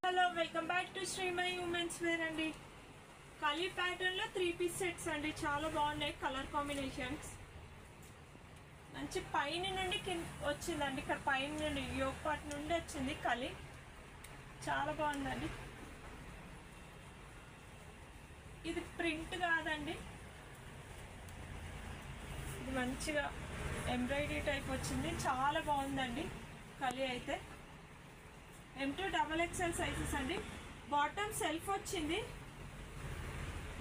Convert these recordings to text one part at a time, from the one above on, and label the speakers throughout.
Speaker 1: Hello welcome back to Shrimayi Women's Wear అండి. Kali pattern లో 3-పీస్ sets అండి. చాలా బాగున్నాయి కలర్ కాంబినేషన్స్. మంచి పైన నుండి వచ్చిందండి. ఇక్కడ పైన నుండి యోగ్ పార్ట్ నుండి వచ్చింది కలీ. చాలా బాగుందండి. ఇది ప్రింట్ కాదండి, ఇది మంచిగా ఎంబ్రాయిడరీ టైప్ వచ్చింది. చాలా బాగుందండి కలీ అయితే. M2 XXL సైజెస్ అండి. బాటమ్ సెల్ఫ్ వచ్చింది,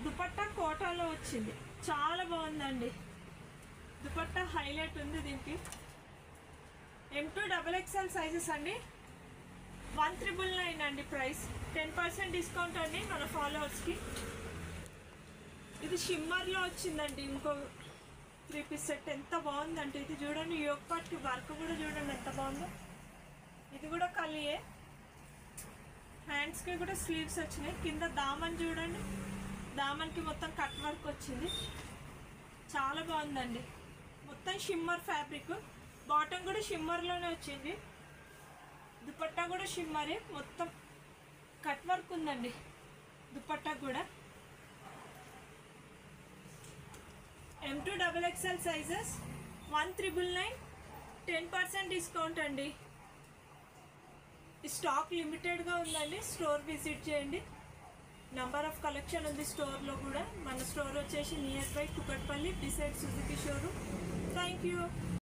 Speaker 1: దుపట్టా కోటాలో వచ్చింది. చాలా బాగుందండి. దుపట్టా హైలైట్ ఉంది దీనికి. M2 XXL సైజెస్ అండి. 1,999 అండి ప్రైస్. 10% డిస్కౌంట్ అండి మన ఫాలోవర్స్కి. ఇది షిమ్మర్లో వచ్చిందండి. ఇంకో 3-పీస్ సెట్ ఎంత బాగుందంటే ఇది చూడండి. యోగ్ పార్ట్కి వర్క్ కూడా చూడండి ఎంత బాగుందో. ఇది కూడా కలియే. హ్యాండ్స్కి కూడా స్లీవ్స్ వచ్చినాయి. కింద దామన్ చూడండి, దామన్కి మొత్తం కట్ వర్క్ వచ్చింది. చాలా బాగుందండి. మొత్తం షిమ్మర్ ఫ్యాబ్రిక్. బాటమ్ కూడా షిమ్మర్లోనే వచ్చింది. దుపట్టా కూడా షిమ్మరే. మొత్తం కట్ వర్క్ ఉందండి దుపట్టా కూడా. M2 XXL sizes 1,999. 10% డిస్కౌంట్ అండి. స్టాక్ లిమిటెడ్గా ఉందండి. స్టోర్ విజిట్ చేయండి. నంబర్ ఆఫ్ కలెక్షన్ ఉంది స్టోర్లో కూడా. మన స్టోర్ వచ్చేసి near by Kukatpally, decide Suzuki showroom. Thank you.